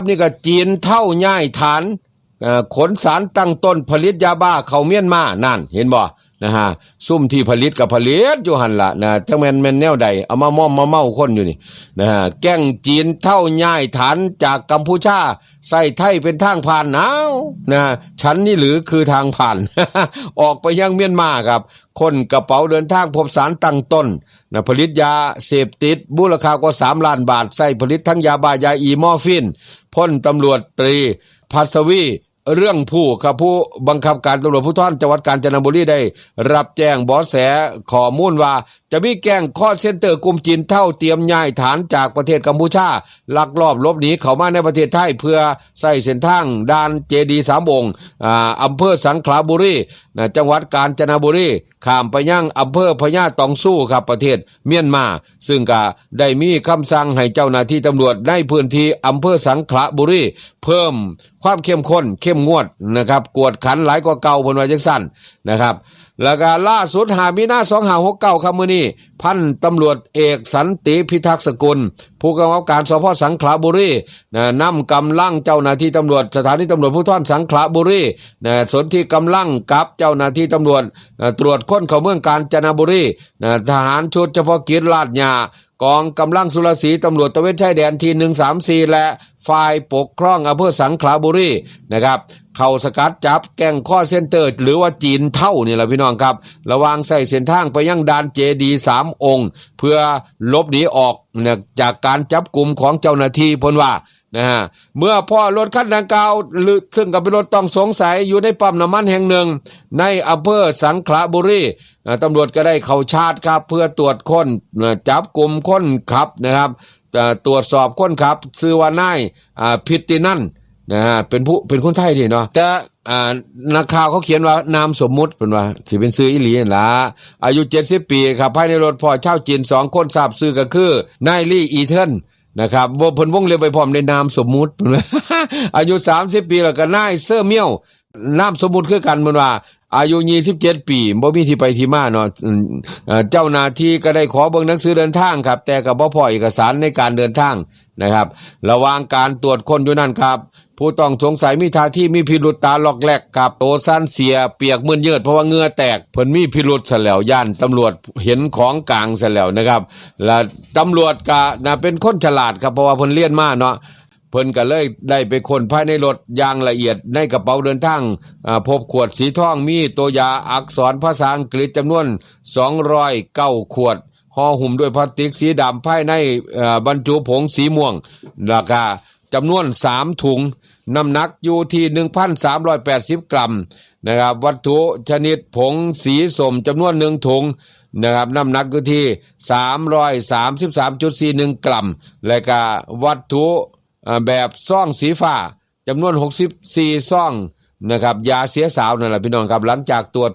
นี่ก็จีนเท่าย่ายฐานขนสารตั้งต้นผลิตยาบ้าเข้าเมียนมานั่นเห็นบ่นะฮะซุ่มที่ผลิตกับผลิตอยู่หั่นล่ะนะจังแม่นแนวใดเอามาม่อมมาเมาคนอยู่นี่นะฮะแก๊งจีนเท่าย่ายฐานจากกัมพูชาใส่ไทยเป็นทางผ่านนะฉันนี่หรือคือทางผ่าน ออกไปยังเมียนมาครับคนกระเป๋าเดินทางพบสารตั้งต้นนะผลิตยาเสพติดมูลค่ากว่า3 ล้านบาทใส่ผลิตทั้งยาบ้ายาอีมอร์ฟินพ้นตำรวจตรีภัสวีเรื่องผู้บังคับการตำรวจภูธรจังหวัดกาญจนบุรีได้รับแจ้งเบาะแสข้อมูลว่าจะมีแก๊งคอลเซ็นเตอร์กลุ่มจีนเท่าเตรียมย้ายฐานจากประเทศกัมพูชาลักลอบหลบหนีเข้ามาในประเทศไทยเพื่อใช้เส้นทางด่านเจดีย์3 องค์อำเภอสังขละบุรีจังหวัดกาญจนบุรีข้ามไปยังอำเภอพญาตองสู้ครับประเทศเมียนมาซึ่งก็ได้มีคำสั่งให้เจ้าหน้าที่ตำรวจในพื้นที่อำเภอสังขละบุรีเพิ่มความเข้มข้นเข้มงวดนะครับกวดขันหลายกว่าเก่าเพิ่นว่าจังซั่นนะครับแล้วก็ล่าสุด5 มีนาคม 2569ครับมื้อนี้พันตำรวจเอกสันติพิทักษ์สกุลผู้กำกับการสพสังขละบุรีนำกำลังเจ้าหน้าที่ตำรวจสถานีตำรวจภูธรสังขละบุรีสนที่กำลังกับเจ้าหน้าที่ตำรวจตรวจค้นเข้าเมืองกาญจนบุรีทหารชุดเฉพาะกิจลาดยากองกำลังสุรศรีตำรวจตระเวนชายแดนที่134และฝ่ายปกครองอำเภอสังขละบุรีนะครับเข้าสกัดจับแก๊งคอลเซ็นเตอร์หรือว่าจีนเท่านี่แหละพี่น้องครับระวางใส่เส้นทางไปยังด่านเจดีย์3 องค์เพื่อลบหนีออกจากการจับกลุ่มของเจ้าหน้าที่เพิ่นว่านะฮะเมื่อพ่อรถคันดังกล่าวซึ่งก็เป็นรถต้องสงสัยอยู่ในปั๊มน้ำมันแห่งหนึ่งในอำเภอสังขละบุรีตำรวจก็ได้เข้าชาร์จครับเพื่อตรวจค้นจับกลุ่มคนขับนะครับตรวจสอบคนขับชื่อว่านายพิตินันนะฮะเป็นคนไทยนี่เนาะแต่นักข่าวเขาเขียนว่านามสมมุติเป็นว่าสิเป็นชื่ออีหลีนั่นล่ะอายุ70 ปีครับภายในรถพ่อชาวจีน2 คนทราบชื่อก็คือนายลี่อีเทิลนะครับบ่เพิ่นวงเล็บไว้พร้อมในนามสมมุติ อายุ30 ปีแล้วก็นายเซอร์เมียวนามสมมุติคือกันเพิ่นว่าอายุ27 ปีบ่มีที่ไปที่มาเนาะเจ้าหน้าที่ก็ได้ขอเบิ่งหนังสือเดินทางครับแต่ก็บ่พอเอกสารในการเดินทางนะครับระหว่างการตรวจค้นอยู่นั่นครับผู้ต้องสงสัยมีท่าที่มีพิรุธตาหลอกแหลกครับโตสั้นเสียเปียกมึนเยิดเพราะว่าเหงื่อแตกเพิ่นมีพิรุธซะแล้วย่านตำรวจเห็นของกลางซะแล้วนะครับและตำรวจก็เป็นคนฉลาดครับเพราะว่าเพิ่นเรียนมาเนาะเพิ่นก็เลยได้ไปค้นภายในรถอย่างละเอียดในกระเป๋าเดินทางพบขวดสีทองมีตัวยาอักษรภาษาอังกฤษจำนวน209 ขวดห่อหุ้มด้วยพลาสติกสีดำภายในบรรจุผงสีม่วงราคาจำนวน3 ถุงน้ำหนักอยู่ที่ 1,380 กรัมนะครับวัตถุชนิดผงสีส้มจำนวน1 ถุงนะครับน้ำหนักอยู่ที่ 333.41 กรัมและก็วัตถุแบบซ่องสีฟ้าจำนวน64 ซ่องนะครับยาเสียสาวนั่นแหละพี่น้องครับหลังจากตรวจ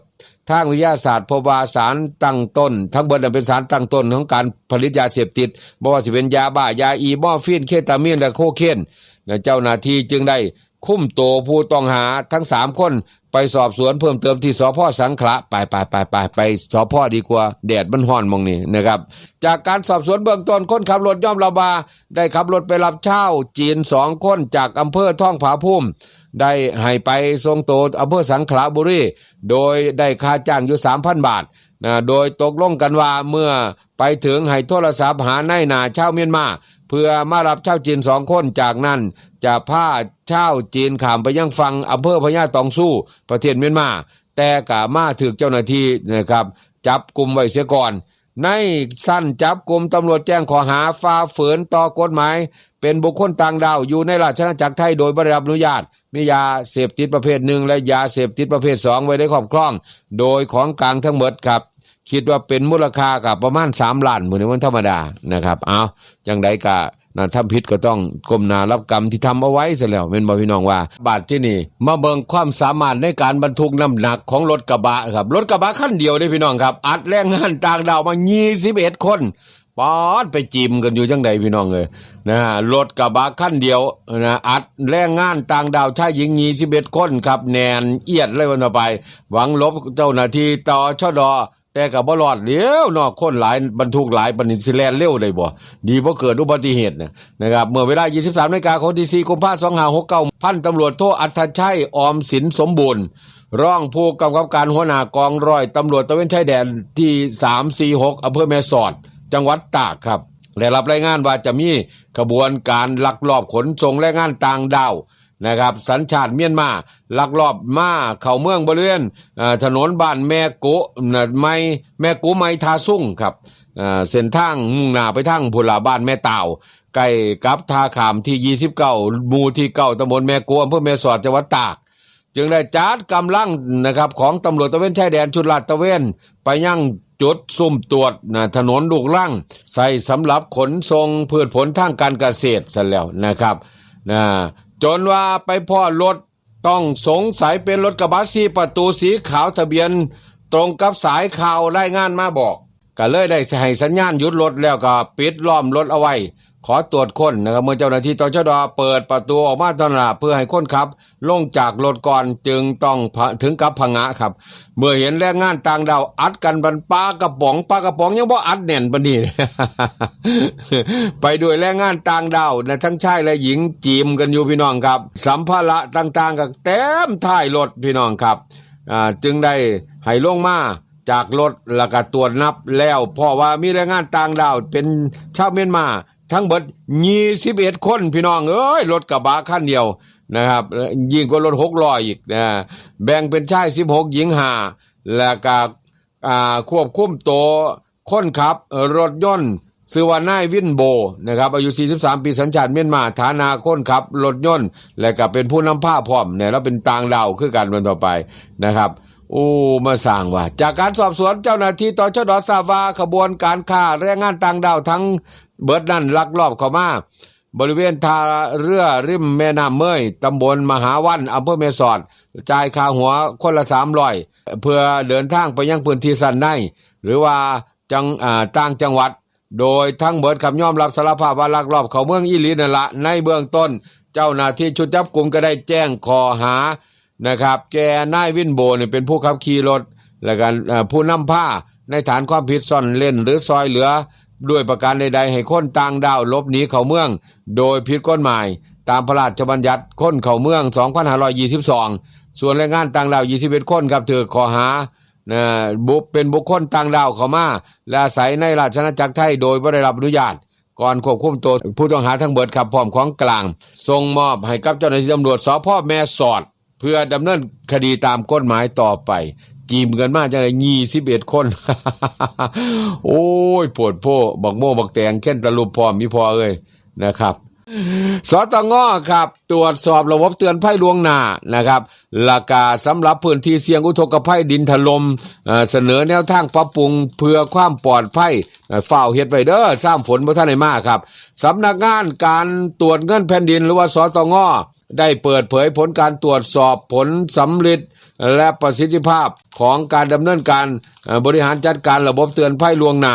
ทางวิทยาศาสตร์พบว่าสารตั้งต้นทั้งเบิดเป็นสารตั้งต้นของการผลิตยาเสพติดบ่ว่าสิเป็นยาบ้ายาอีมอร์ฟินเคตามีนและโคเคนเจ้าหน้าที่จึงได้คุมตัวผู้ต้องหาทั้ง3 คนไปสอบสวนเพิ่มเติมที่สภ.สังขละไปสภ.ดีกว่าแดดมันร้อนมองนี่นะครับจากการสอบสวนเบื้องต้นคนขับรถยอมรับว่าได้ขับรถไปรับชาวจีน2 คนจากอำเภอท่องผาภูมิได้ให้ไปส่งตัวอำเภอสังขละบุรีโดยได้ค่าจ้างอยู่ 3,000 บาทโดยตกลงกันว่าเมื่อไปถึงให้โทรศัพท์หานายหน้าชาวเมียนมาเพื่อมารับชาวจีน2 คนจากนั้นจะพาชาวจีนข้ามไปยังฝั่งอำเภอพญาตองสู้ประเทศเมียนมาแต่ก็มาถูกเจ้าหน้าที่นะครับจับกุมไว้เสียก่อนในสั้นจับกุมตำรวจแจ้งข้อหาฝ่าฝืนต่อกฎหมายเป็นบุคคลต่างดาวอยู่ในราชอาณาจักรไทยโดยไม่ได้รับอนุญาตมียาเสพติดประเภท1และยาเสพติดประเภท2ไว้ในครอบครองโดยของกลางทั้งหมดครับคิดว่าเป็นมูลค่ากับประมาณ3 ล้านเหมือนวันธรรมดานะครับเอาจังใดก็ทำผิดก็ต้องก้มหน้ารับกรรมที่ทำเอาไว้ซะแล้วแม่นบ่พี่น้องว่าบาดที่นี่มาเบิ่งความสามารถในการบรรทุกน้ำหนักของรถกระบะครับรถกระบะคันเดียวเด้พี่น้องครับอัดแรงงานต่างดาวมา21 คนปอดไปจิ้มกันอยู่จังใดพี่น้องเอ้ยนะรถกระบะคันเดียวอัดแรงงานต่างดาวชายหญิง21 คนครับแน่นเอียดเลยวันต่อไปหวังลบเจ้าหน้าที่ตชด แต่ก็บ่รอดเดี๋ยวเนาะคนหลายบรรทุกหลายปานนี้สิแล่นเร็วได้บ่ดีบ่เกิดอุบัติเหตุนะครับเมื่อเวลา 23 นาฬิกาของที่ 4 กุมภาพันธ์ 2569พันตำรวจโทอัธชัยออมสินสมบูรณ์รองผู้กำกับการหัวหน้ากองร้อยตำรวจตระเวนชายแดนที่346อำเภอแม่สอดจังหวัดตากครับได้รับรายงานว่าจะมีขบวนการลักลอบขนส่งแรงงานต่างด้าวนะครับสัญชาติเมียนมาลักลอบมาเข้าเมืองบริเวณถนนบ้านแม่กุแม่กุไม้ทาซุ่งครับเส้นทางมุ่งหน้าไปทางพุละบ้านแม่ตาวใกล้กับท่าขามที่29หมู่ที่9ตำบลแม่กุอำเภอแม่สอดจังหวัดตากจึงได้จัดกำลังนะครับของตำรวจตระเวนชายแดนชุดลาดตระเวนไปยังจุดซุ่มตรวจถนนลูกรังใส่สำหรับขนส่งพืชผลทางการเกษตรซะแล้วนะครับจนว่าไปพ่อรถต้องสงสัยเป็นรถกระบะ4 ประตูสีขาวทะเบียนตรงกับสายข่าวรายงานมาบอกก็เลยได้ให้สัญญาณหยุดรถแล้วก็ปิดล้อมรถเอาไว้ขอตรวจค้นนะครับเมื่อเจ้าหน้าที่ตชด.เปิดประตูออกมาตอนนั้นเพื่อให้คนขับลงจากรถก่อนจึงต้องถึงกับผงะครับเมื่อเห็นแรงงานต่างดาวอัดกันบรรปากระป๋องยังบ่อัดแน่นปานนี้ ไปด้วยแรงงานต่างดาวนะทั้งชายและหญิงจีมกันอยู่พี่น้องครับสัมภาระต่างๆก็เต็มท้ายรถพี่น้องครับจึงได้ให้ลงมาจากรถแล้วก็ตรวจนับแล้วเพราะว่ามีแรงงานต่างดาวเป็นชาวเมียนมาทั้งเบิด21 คนพี่น้องเอ้ยรถกระบะคันเดียวนะครับยิ่งกว่ารถ6ล้ออีกแบ่งเป็นชาย16หญิง5แล้วก็ควบคุมตัวคนขับรถยนต์ชื่อว่านายวินโบนะครับอายุ43 ปีสัญชาติเมียนมาฐานะคนขับรถยนต์และก็เป็นผู้นำผ้าพร้อมเนี่ยแล้วเป็นต่างดาวคือกันวันต่อไปนะครับมาสร้างว่าจากการสอบสวนเจ้าหน้าที่ตชด.ทราบว่าขบวนการค้าแรงงานต่างดาวทั้งเบิดนั่นลักลอบเข้ามาบริเวณท่าเรือริมแม่น้ำเมยตำบลมหาวันอำเภอแม่สอดจ่ายค่าหัวคนละ300เพื่อเดินทางไปยังพื้นที่สันในหรือว่าต่างจังหวัดโดยทั้งเบิดคำยอมรับสารภาพว่าลักลอบเข้าเมืองอีหลีนั่นละในเบื้องต้นเจ้าหน้าที่ชุดจับกุมก็ได้แจ้งข้อหานะครับแกนายวินโบเนี่ยเป็นผู้ขับขี่รถและการผู้นำผ้าในฐานความผิดซ่อนเล่นหรือซอยเหลือด้วยประการใดๆให้คนต่างดาวหลบหนีเข้าเมืองโดยผิดกฎหมายตามพระราชบัญญัติคนเข้าเมือง2522ส่วนแรงงานต่างดาว21 คนครับถือข้อหาเป็นบุคคลต่างดาวเข้ามาและอาศัยในราชอาณาจักรไทยโดยไม่ได้รับอนุญาตก่อนควบคุมตัวผู้ต้องหาทั้งเบิดครับพร้อมของกลางส่งมอบให้กับเจ้าหน้าที่ตำรวจสภ.แม่สอดเพื่อดำเนินคดีตามกฎหมายต่อไปจีมกันมาจังได๋21 คน โอ้ยปวดโพบักโม่บักแตงแค่นตะลุบพร้อมมีพอเอ้ยนะครับสตง.ครับตรวจสอบระบบเตือนภัยล่วงหน้านะครับราคาสำหรับพื้นที่เสี่ยงอุทกภัยดินถล่มเสนอแนวทางปรับปรุงเพื่อความปลอดภัยเฝ้าเฮ็ดไว้เด้อซ้ำฝนบ่ทันได้มาครับสำนักงานการตรวจเงินแผ่นดินหรือว่าสตง.ได้เปิดเผยผลการตรวจสอบผลสำเร็จและประสิทธิภาพของการดำเนินการบริหารจัดการระบบเตือนภัยล่วงหน้า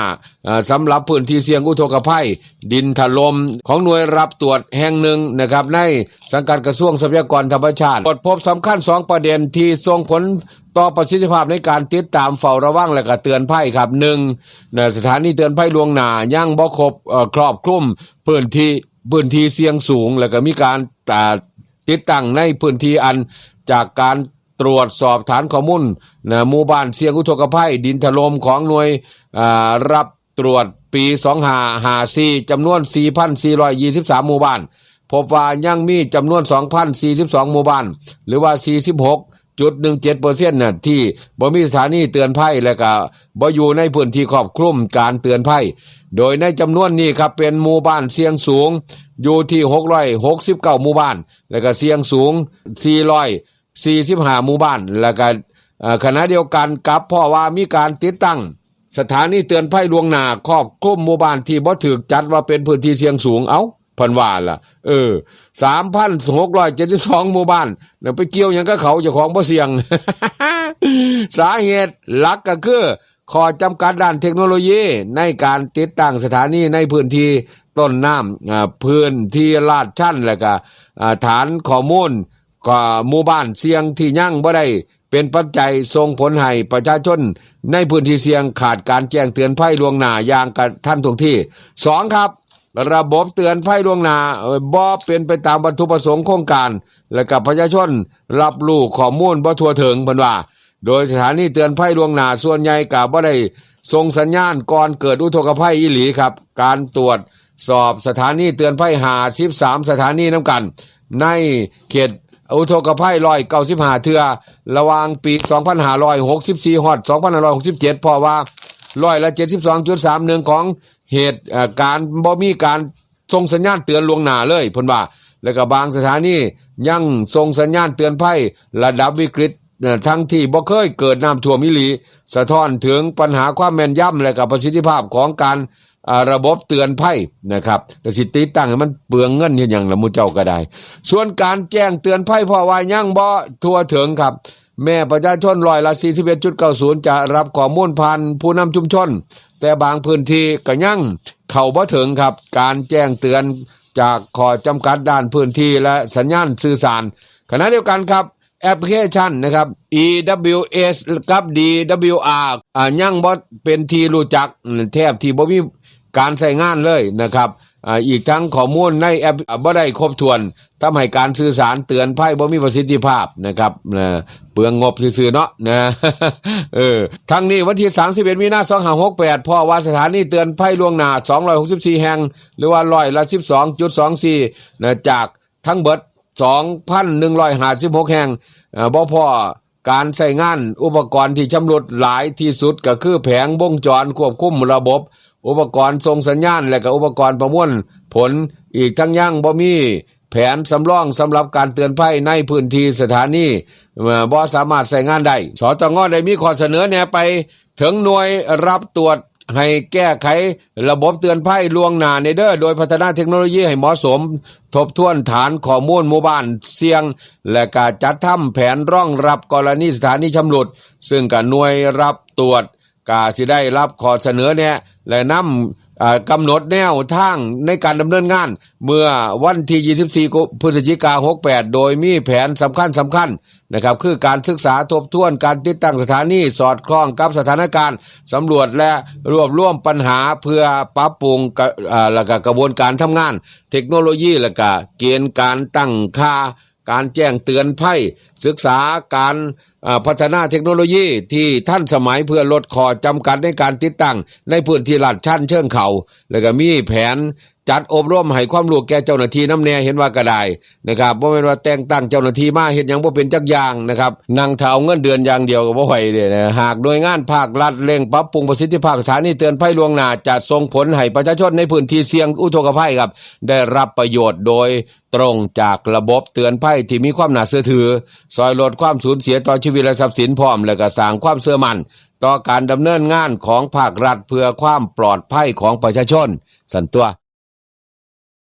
สำหรับพื้นที่เสี่ยงอุทกภัยดินถล่มของหน่วยรับตรวจแห่งหนึ่งนะครับในสังกัดกระทรวงทรัพยากรธรรมชาติตรวจพบสำคัญ2ประเด็นที่ส่งผลต่อประสิทธิภาพในการติดตามเฝ้าระวังและก็เตือนภัยครับ1สถานีเตือนภัยล่วงหน้ายังบ่ครอบคลุมพื้นที่เสี่ยงสูงแล้วก็มีการติดตั้งในพื้นที่อันจากการตรวจสอบฐานข้อมูลหมู่บ้านเสี่ยงอุทกภัยดินถล่มของหน่วยรับตรวจปี2554จำนวน 4,423 หมู่บ้านพบว่ายังมีจำนวน 2,042 หมู่บ้านหรือว่า 46.17% น่ะที่บ่มีสถานีเตือนภัยและก็บ่อยู่ในพื้นที่ครอบคลุมการเตือนภัยโดยในจำนวนนี้ครับเป็นหมู่บ้านเสี่ยงสูงอยู่ที่669หมู่บ้านแล้วก็เสี่ยงสูง445หมู่บ้านแล้วก็ขณะเดียวกันกับเพราะว่ามีการติดตั้งสถานีเตือนภัยล่วงหน้าครอบคลุมหมู่บ้านที่บ่ถูกจัดว่าเป็นพื้นที่เสี่ยงสูงเพิ่นว่าล่ะ3,672 หมู่บ้านแล้วไปเกี่ยวหยังกับเขาเจ้าของบ่เสี่ยง สาเหตุหลักก็คือข้อจำกัดด้านเทคโนโลยีในการติดตั้งสถานีในพื้นที่ต้นน้ำพื้นที่ลาดชันแล้วก็ฐานข้อมูลก็หมู่บ้านเสี่ยงที่ยังบ่ได้ เป็นปัจจัยส่งผลให้ประชาชนในพื้นที่เสี่ยงขาดการแจ้งเตือนภัยล่วงหน้าอย่างกระทันท่วงที2ครับระบบเตือนภัยล่วงหน้าบ่เป็นไปตามวัตถุประสงค์โครงการและกับประชาชนรับรู้ข้อมูลบ่ทั่วถึงเพิ่นว่าโดยสถานีเตือนภัยล่วงหน้าส่วนใหญ่ก็บ่ได้ส่งสัญญาณก่อนเกิดอุทกภัยอีหลีครับการตรวจสอบสถานีเตือนภัย53สถานีนำกันในเขตอุทกภัย195เทื่อระหว่างปี2564ฮอด2567เพราะว่า72.31% ของเหตุการบ่มีการส่งสัญญาณเตือนล่วงหน้าเลยเพิ่นว่าแล้วก็บางสถานียังส่งสัญญาณเตือนภัยระดับวิกฤตทั้งที่บ่เคยเกิดน้ำท่วมอีหลีสะท้อนถึงปัญหาความแม่นยำและก็ประสิทธิภาพของการระบบเตือนภัยนะครับก็สิติดตั้งให้มันเปลืองเงินเฮ็ดหยังล่ะหมู่เจ้าก็ได้ส่วนการแจ้งเตือนภัยเพราะว่ายังบ่ทั่วถึงครับแม้ประชาชน41.90%จะรับข้อมูลผ่านผู้นำชุมชนแต่บางพื้นที่ก็ยังเข้าบ่ถึงครับการแจ้งเตือนจากข้อจำกัดด้านพื้นที่และสัญญาณสื่อสารขณะเดียวกันครับแอปพลิเคชันนะครับ EWS กับ DWR ยังบ่เป็นที่รู้จักแทบที่บ่มีการใช้งานเลยนะครับอีกทั้งข้อมูลในแอปบ่ได้ครบถ้วนทำให้การสื่อสารเตือนภัยบ่มีประสิทธิภาพนะครับเปลืองงบซื่อๆเนาะนะทั้งนี้วันที่31มีนาคม2568เพราะว่าสถานีเตือนภัยล่วงหน้า264แห่งหรือว่า12.24% นะจากทั้งเบิด 2,156 แห่งบ่พอการใช้งานอุปกรณ์ที่ชำรุดหลายที่สุดก็คือแผงวงจรควบคุมระบบอุปกรณ์ส่งสัญญาณและก็อุปกรณ์ประมวลผลอีกทั้งยังบ่มีแผนสำรองสำหรับการเตือนภัยในพื้นที่สถานีบ่สามารถใช้งานได้สตง.ได้มีข้อเสนอแนะไปถึงหน่วยรับตรวจให้แก้ไขระบบเตือนภัยล่วงหน้าในเด้อโดยพัฒนาเทคโนโลยีให้เหมาะสมทบทวนฐานข้อมูลหมู่บ้านเสี่ยงและก็จัดทำแผนรองรับกรณีสถานีชำรุดซึ่งก็หน่วยรับตรวจก็สิได้รับข้อเสนอแนะและนำกำหนดแนวทางในการดำเนินงานเมื่อวันที่24พฤศจิกายน68โดยมีแผนสำคัญนะครับคือการศึกษาทบทวนการติดตั้งสถานีสอดคล้องกับสถานการณ์สำรวจและรวบรวมปัญหาเพื่อปรับปรุงและก็กระบวนการทำงานเทคโนโลยีและก็เกณฑ์การตั้งค่าการแจ้งเตือนภัยศึกษาการพัฒนาเทคโนโลยีที่ทันสมัยเพื่อลดข้อจำกัดในการติดตั้งในพื้นที่ลาดชันเชิงเขาแล้วก็มีแผนจัดอบรมให้ความรู้แก่เจ้าหน้าที่นำแนเห็นว่าก็ได้นะครับบ่แม่นว่าแต่งตั้งเจ้าหน้าที่มาเฮ็ดหยังบ่เป็นจักอย่างนะครับนั่งเฒ่าเงินเดือนอย่างเดียวก็บ่ไหวเด้นะหากหน่วยงานภาครัฐเร่งปรับปรุงประสิทธิภาพสถานีเตือนภัยล่วงหน้าจะส่งผลให้ประชาชนในพื้นที่เสี่ยงอุทกภัยครับได้รับประโยชน์โดยตรงจากระบบเตือนภัยที่มีความน่าเชื่อถือช่วยลดความสูญเสียต่อชีวิตและทรัพย์สินพร้อมและก็สร้างความเชื่อมั่นต่อการดำเนินงานของภาครัฐเพื่อความปลอดภัยของประชาชนสั่นตัว